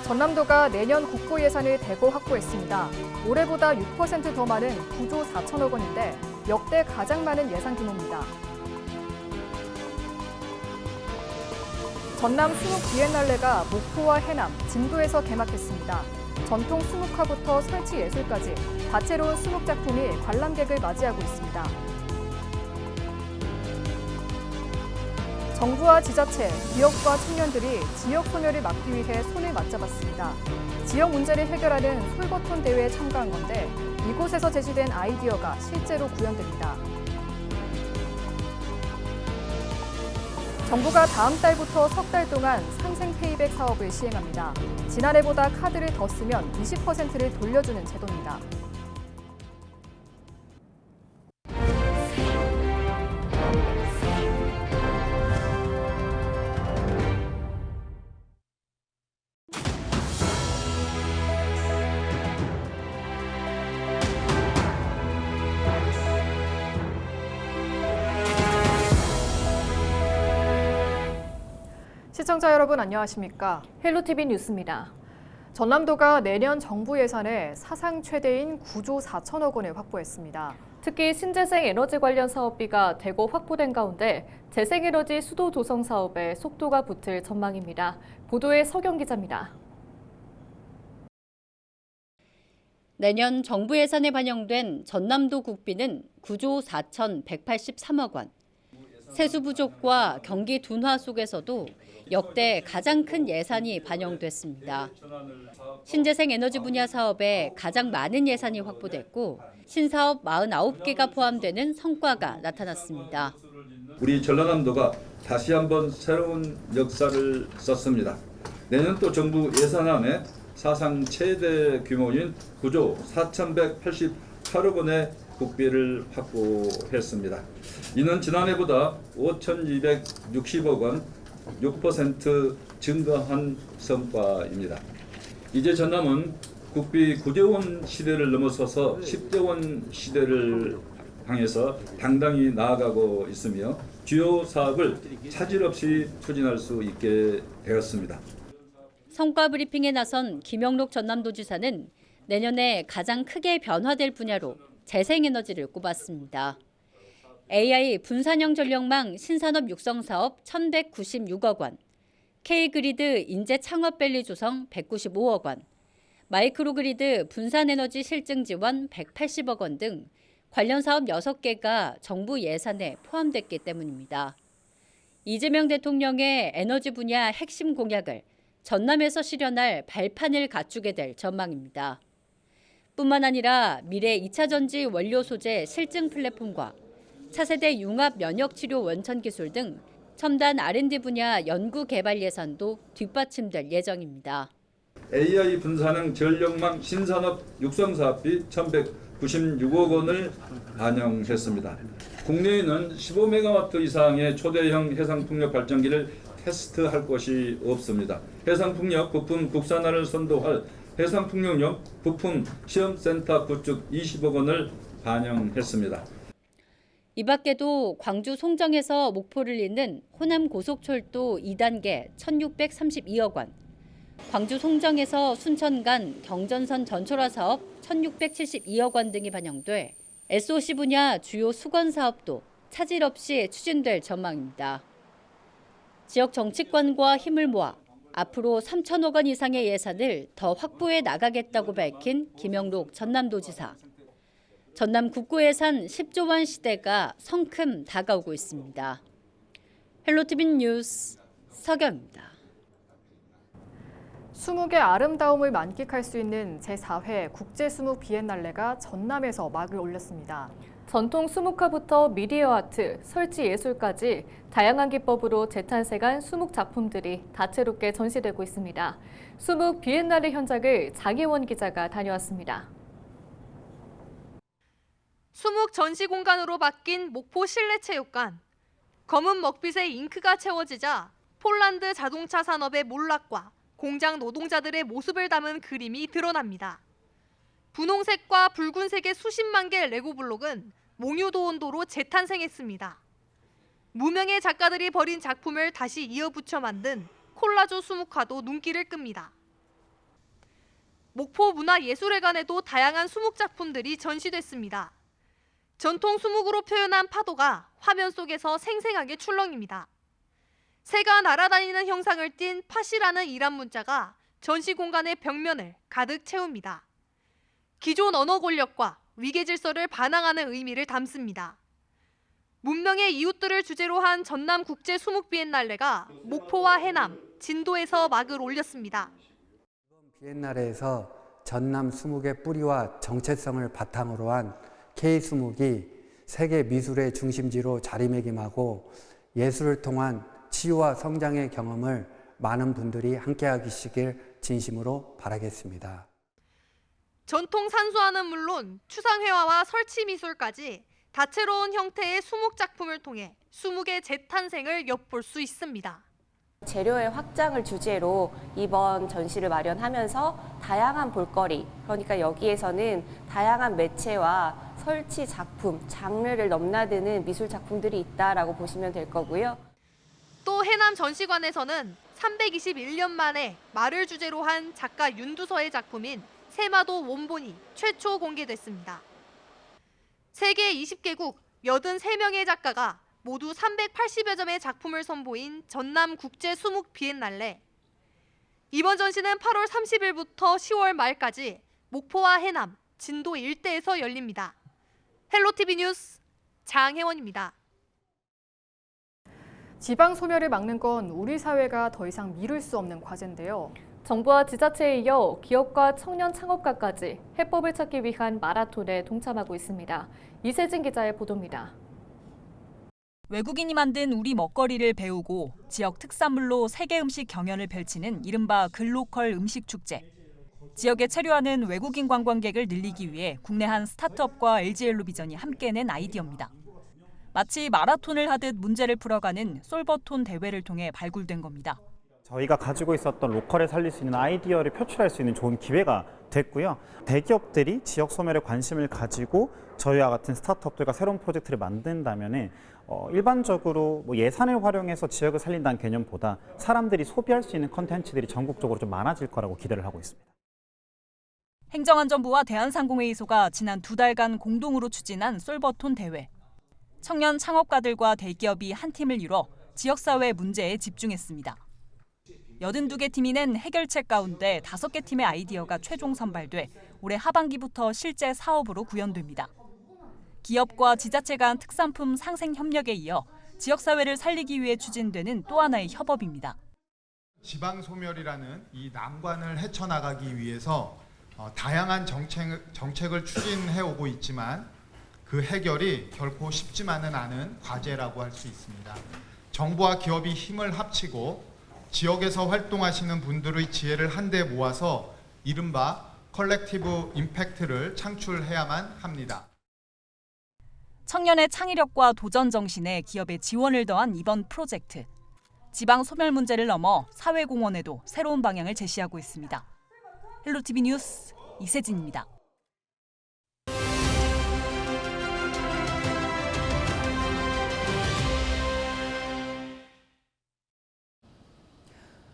전남도가 내년 국고 예산을 대거 확보했습니다. 올해보다 6% 더 많은 9조 4천억 원인데 역대 가장 많은 예산 규모입니다. 전남 수묵 비엔날레가 목포와 해남, 진도에서 개막했습니다. 전통 수묵화부터 설치 예술까지 다채로운 수묵 작품이 관람객을 맞이하고 있습니다. 정부와 지자체, 기업과 청년들이 지역 소멸을 막기 위해 손을 맞잡았습니다. 지역 문제를 해결하는 솔버톤 대회에 참가한 건데 이곳에서 제시된 아이디어가 실제로 구현됩니다. 정부가 다음 달부터 석 달 동안 상생 페이백 사업을 시행합니다. 지난해보다 카드를 더 쓰면 20%를 돌려주는 제도입니다. 시청자 여러분 안녕하십니까? 헬로티비 뉴스입니다. 전남도가 내년 정부 예산에 사상 최대인 9조 4천억 원을 확보했습니다. 특히 신재생 에너지 관련 사업비가 대거 확보된 가운데 재생에너지 수도 조성 사업에 속도가 붙을 전망입니다. 보도에 서경 기자입니다. 내년 정부 예산에 반영된 전남도 국비는 9조 4,183억 원. 세수 부족과 경기 둔화 속에서도 역대 가장 큰 예산이 반영됐습니다. 신재생 에너지 분야 사업에 가장 많은 예산이 확보됐고 신사업 49개가 포함되는 성과가 나타났습니다. 우리 전라남도가 다시 한번 새로운 역사를 썼습니다. 내년도 정부 예산안에 사상 최대 규모인 9조 4,188억 원의 국비를 확보했습니다. 이는 지난해보다 5,260억 원, 6% 증가한 성과입니다. 이제 전남은 국비 9조 원 시대를 넘어서서 10조 원 시대를 향해서 당당히 나아가고 있으며 주요 사업을 차질 없이 추진할 수 있게 되었습니다. 성과 브리핑에 나선 김영록 전남도지사는 내년에 가장 크게 변화될 분야로 재생에너지를 꼽았습니다. AI 분산형 전력망 신산업 육성 사업 1,196억 원, K그리드 인재 창업밸리 조성 195억 원, 마이크로그리드 분산에너지 실증 지원 180억 원 등 관련 사업 6개가 정부 예산에 포함됐기 때문입니다. 이재명 대통령의 에너지 분야 핵심 공약을 전남에서 실현할 발판을 갖추게 될 전망입니다. 뿐만 아니라 미래 2차 전지 원료 소재 실증 플랫폼과 차세대 융합 면역 치료 원천 기술 등 첨단 R&D 분야 연구 개발 예산도 뒷받침될 예정입니다. AI 분산형 전력망 신산업 육성 사업비 1,196억 원을 반영했습니다. 국내에는 15메가와트 이상의 초대형 해상풍력 발전기를 테스트할 곳이 없습니다. 해상풍력 부품 국산화를 선도할 해상풍력용 부품 시험센터 구축 20억 원을 반영했습니다. 이 밖에도 광주 송정에서 목포를 잇는 호남 고속철도 2단계 1,632억 원, 광주 송정에서 순천 간 경전선 전철화 사업 1,672억 원 등이 반영돼 SOC 분야 주요 수건 사업도 차질 없이 추진될 전망입니다. 지역 정치권과 힘을 모아 앞으로 3천억 원 이상의 예산을 더 확보해 나가겠다고 밝힌 김영록 전남도지사. 전남 국고 예산 10조 원 시대가 성큼 다가오고 있습니다. 헬로티비 뉴스 서경입니다. 수묵의 아름다움을 만끽할 수 있는 제4회 국제수묵 비엔날레가 전남에서 막을 올렸습니다. 전통 수묵화부터 미디어 아트, 설치 예술까지 다양한 기법으로 재탄생한 수묵 작품들이 다채롭게 전시되고 있습니다. 수묵 비엔날레 현장을 장혜원 기자가 다녀왔습니다. 수묵 전시 공간으로 바뀐 목포 실내체육관. 검은 먹빛에 잉크가 채워지자 폴란드 자동차 산업의 몰락과 공장 노동자들의 모습을 담은 그림이 드러납니다. 분홍색과 붉은색의 수십만 개의 레고 블록은 몽유도 온도로 재탄생했습니다. 무명의 작가들이 버린 작품을 다시 이어붙여 만든 콜라주 수묵화도 눈길을 끕니다. 목포 문화예술회관에도 다양한 수묵 작품들이 전시됐습니다. 전통 수묵으로 표현한 파도가 화면 속에서 생생하게 출렁입니다. 새가 날아다니는 형상을 띤 팥이라는 이란 문자가 전시 공간의 벽면을 가득 채웁니다. 기존 언어 권력과 위계 질서를 반항하는 의미를 담습니다. 문명의 이웃들을 주제로 한 전남 국제 수묵 비엔날레가 목포와 해남, 진도에서 막을 올렸습니다. 비엔날레에서 전남 수묵의 뿌리와 정체성을 바탕으로 한 K수묵이 세계 미술의 중심지로 자리매김하고 예술을 통한 치유와 성장의 경험을 많은 분들이 함께하시길 진심으로 바라겠습니다. 전통 산수화는 물론 추상회화와 설치미술까지 다채로운 형태의 수묵 작품을 통해 수묵의 재탄생을 엿볼 수 있습니다. 재료의 확장을 주제로 이번 전시를 마련하면서 다양한 볼거리, 그러니까 여기에서는 다양한 매체와 설치 작품, 장르를 넘나드는 미술 작품들이 있다라고 보시면 될 거고요. 또 해남 전시관에서는 321년 만에 말을 주제로 한 작가 윤두서의 작품인 세마도 원본이 최초 공개됐습니다. 세계 20개국 83명의 작가가 모두 380여 점의 작품을 선보인 전남 국제 수묵 비엔날레. 이번 전시는 8월 30일부터 10월 말까지 목포와 해남, 진도 일대에서 열립니다. 헬로티비 뉴스 장혜원입니다. 지방 소멸을 막는 건 우리 사회가 더 이상 미룰 수 없는 과제인데요. 정부와 지자체에 이어 기업과 청년 창업가까지 해법을 찾기 위한 마라톤에 동참하고 있습니다. 이세진 기자의 보도입니다. 외국인이 만든 우리 먹거리를 배우고 지역 특산물로 세계 음식 경연을 펼치는 이른바 글로컬 음식 축제. 지역에 체류하는 외국인 관광객을 늘리기 위해 국내 한 스타트업과 LG엘로비전이 함께 낸 아이디어입니다. 마치 마라톤을 하듯 문제를 풀어가는 솔버톤 대회를 통해 발굴된 겁니다. 저희가 가지고 있었던 로컬에 살릴 수 있는 아이디어를 표출할 수 있는 좋은 기회가 됐고요. 대기업들이 지역 소멸에 관심을 가지고 저희와 같은 스타트업들과 새로운 프로젝트를 만든다면 일반적으로 예산을 활용해서 지역을 살린다는 개념보다 사람들이 소비할 수 있는 컨텐츠들이 전국적으로 좀 많아질 거라고 기대를 하고 있습니다. 행정안전부와 대한상공회의소가 지난 2달간 공동으로 추진한 솔버톤 대회. 청년 창업가들과 대기업이 한 팀을 이뤄 지역사회 문제에 집중했습니다. 82개 팀이 낸 해결책 가운데 5개 팀의 아이디어가 최종 선발돼 올해 하반기부터 실제 사업으로 구현됩니다. 기업과 지자체 간 특산품 상생 협력에 이어 지역사회를 살리기 위해 추진되는 또 하나의 협업입니다. 지방 소멸이라는 이 난관을 헤쳐나가기 위해서 다양한 정책을 추진해 오고 있지만 그 해결이 결코 쉽지만은 않은 과제라고 할 수 있습니다. 정부와 기업이 힘을 합치고 지역에서 활동하시는 분들의 지혜를 한데 모아서 이른바 컬렉티브 임팩트를 창출해야만 합니다. 청년의 창의력과 도전 정신에 기업의 지원을 더한 이번 프로젝트. 지방 소멸 문제를 넘어 사회공헌에도 새로운 방향을 제시하고 있습니다. 헬로티비 뉴스 이세진입니다.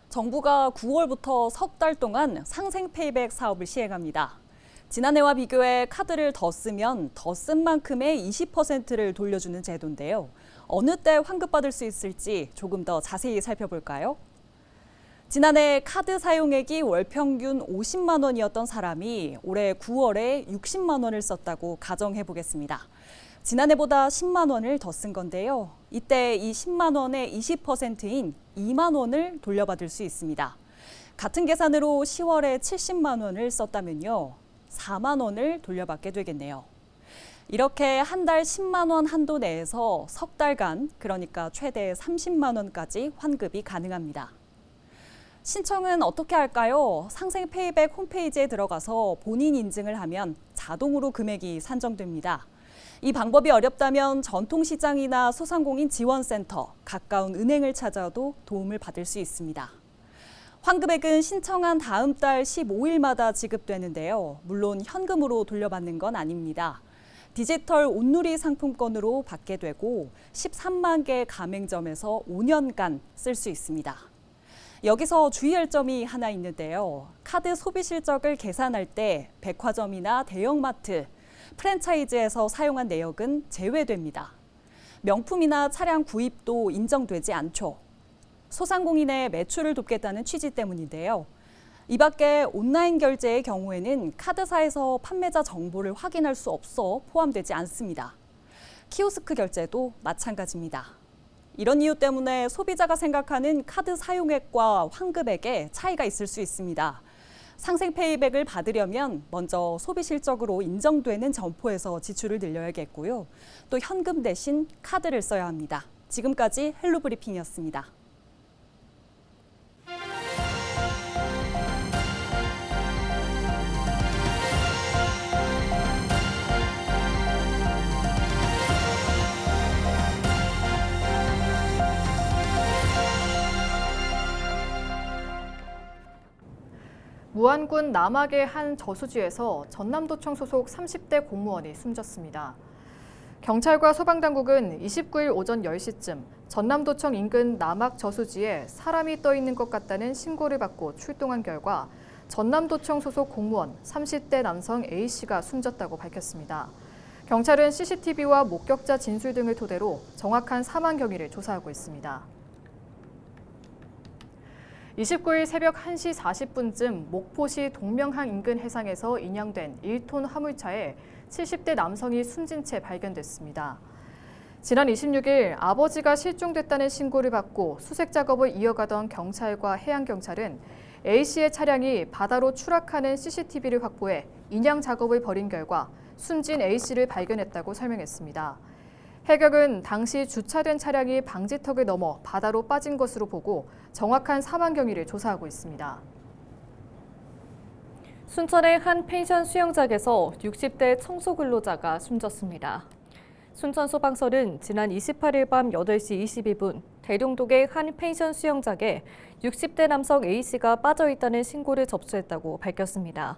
정부가 9월부터 석 달 동안 상생 페이백 사업을 시행합니다. 지난해와 비교해 카드를 더 쓰면 더 쓴 만큼의 20%를 돌려주는 제도인데요. 어느 때 환급받을 수 있을지 조금 더 자세히 살펴볼까요? 지난해 카드 사용액이 월 평균 50만 원이었던 사람이 올해 9월에 60만 원을 썼다고 가정해 보겠습니다. 지난해보다 10만 원을 더 쓴 건데요. 이때 이 10만 원의 20%인 2만 원을 돌려받을 수 있습니다. 같은 계산으로 10월에 70만 원을 썼다면요. 4만 원을 돌려받게 되겠네요. 이렇게 한 달 10만 원 한도 내에서 석 달간, 그러니까 최대 30만 원까지 환급이 가능합니다. 신청은 어떻게 할까요? 상생 페이백 홈페이지에 들어가서 본인 인증을 하면 자동으로 금액이 산정됩니다. 이 방법이 어렵다면 전통시장이나 소상공인 지원센터, 가까운 은행을 찾아도 도움을 받을 수 있습니다. 환급액은 신청한 다음 달 15일마다 지급되는데요. 물론 현금으로 돌려받는 건 아닙니다. 디지털 온누리 상품권으로 받게 되고 13만 개 가맹점에서 5년간 쓸 수 있습니다. 여기서 주의할 점이 하나 있는데요. 카드 소비 실적을 계산할 때 백화점이나 대형마트, 프랜차이즈에서 사용한 내역은 제외됩니다. 명품이나 차량 구입도 인정되지 않죠. 소상공인의 매출을 돕겠다는 취지 때문인데요. 이 밖에 온라인 결제의 경우에는 카드사에서 판매자 정보를 확인할 수 없어 포함되지 않습니다. 키오스크 결제도 마찬가지입니다. 이런 이유 때문에 소비자가 생각하는 카드 사용액과 환급액에 차이가 있을 수 있습니다. 상생 페이백을 받으려면 먼저 소비 실적으로 인정되는 점포에서 지출을 늘려야겠고요. 또 현금 대신 카드를 써야 합니다. 지금까지 헬로브리핑이었습니다. 무안군 남악의 한 저수지에서 전남도청 소속 30대 공무원이 숨졌습니다. 경찰과 소방당국은 29일 오전 10시쯤 전남도청 인근 남악 저수지에 사람이 떠 있는 것 같다는 신고를 받고 출동한 결과 전남도청 소속 공무원 30대 남성 A씨가 숨졌다고 밝혔습니다. 경찰은 CCTV와 목격자 진술 등을 토대로 정확한 사망 경위를 조사하고 있습니다. 29일 새벽 1시 40분쯤 목포시 동명항 인근 해상에서 인양된 1톤 화물차에 70대 남성이 숨진 채 발견됐습니다. 지난 26일 아버지가 실종됐다는 신고를 받고 수색 작업을 이어가던 경찰과 해양경찰은 A씨의 차량이 바다로 추락하는 CCTV를 확보해 인양 작업을 벌인 결과 숨진 A씨를 발견했다고 설명했습니다. 해경은 당시 주차된 차량이 방지턱을 넘어 바다로 빠진 것으로 보고 정확한 사망 경위를 조사하고 있습니다. 순천의 한 펜션 수영장에서 60대 청소 근로자가 숨졌습니다. 순천소방서는 지난 28일 밤 8시 22분 대룡동의 한 펜션 수영장에 60대 남성 A씨가 빠져 있다는 신고를 접수했다고 밝혔습니다.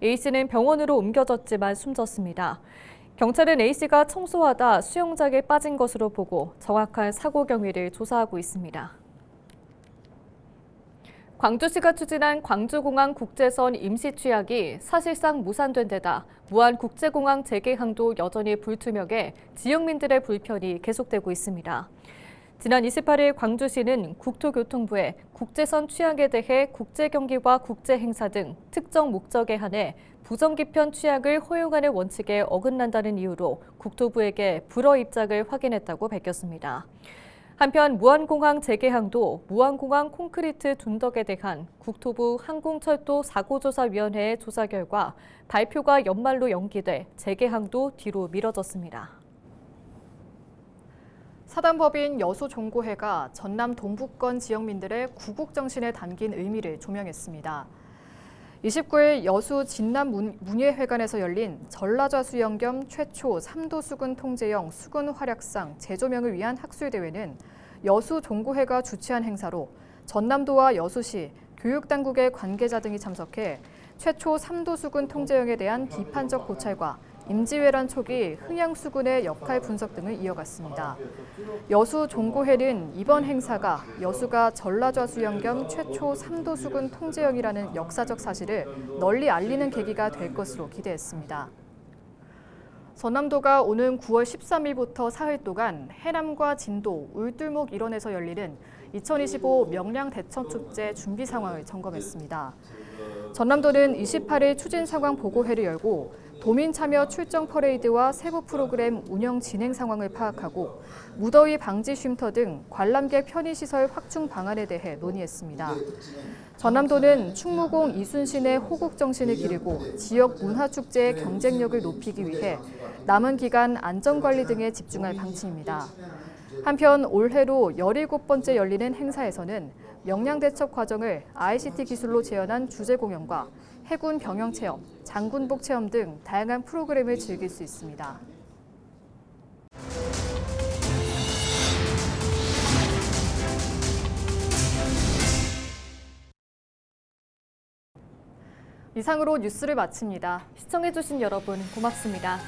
A씨는 병원으로 옮겨졌지만 숨졌습니다. 경찰은 A씨가 청소하다 수영장에 빠진 것으로 보고 정확한 사고 경위를 조사하고 있습니다. 광주시가 추진한 광주공항 국제선 임시 취약이 사실상 무산된 데다 무안국제공항 재개항도 여전히 불투명해 지역민들의 불편이 계속되고 있습니다. 지난 28일 광주시는 국토교통부에 국제선 취약에 대해 국제경기와 국제행사 등 특정 목적에 한해 부정기편 취약을 허용하는 원칙에 어긋난다는 이유로 국토부에게 불허 입장을 확인했다고 밝혔습니다. 한편 무안공항 재개항도 무안공항 콘크리트 둔덕에 대한 국토부 항공철도 사고조사위원회의 조사 결과 발표가 연말로 연기돼 재개항도 뒤로 미뤄졌습니다. 사단법인 여수종고회가 전남 동북권 지역민들의 구국정신에 담긴 의미를 조명했습니다. 29일 여수 진남문예회관에서 열린 전라좌 수영 겸 최초 3도 수군 통제형 수군 활약상 재조명을 위한 학술대회는 여수종고회가 주최한 행사로 전남도와 여수시, 교육당국의 관계자 등이 참석해 최초 3도 수군 통제형에 대한 비판적 고찰과 임지왜란 초기 흥양수군의 역할 분석 등을 이어갔습니다. 여수종고회는 이번 행사가 여수가 전라좌 수영 겸 최초 3도 수군 통제형이라는 역사적 사실을 널리 알리는 계기가 될 것으로 기대했습니다. 전남도가 오는 9월 13일부터 사흘 동안 해남과 진도, 울둘목 일원에서 열리는 2025 명량대천축제 준비 상황을 점검했습니다. 전남도는 28일 추진 상황 보고회를 열고 도민 참여 출정 퍼레이드와 세부 프로그램 운영 진행 상황을 파악하고 무더위 방지 쉼터 등 관람객 편의시설 확충 방안에 대해 논의했습니다. 전남도는 충무공 이순신의 호국 정신을 기리고 지역 문화축제의 경쟁력을 높이기 위해 남은 기간 안전관리 등에 집중할 방침입니다. 한편 올해로 17번째 열리는 행사에서는 명량대첩 과정을 ICT 기술로 재현한 주제 공연과 해군 병영 체험, 장군복 체험 등 다양한 프로그램을 즐길 수 있습니다. 이상으로 뉴스를 마칩니다. 시청해주신 여러분 고맙습니다.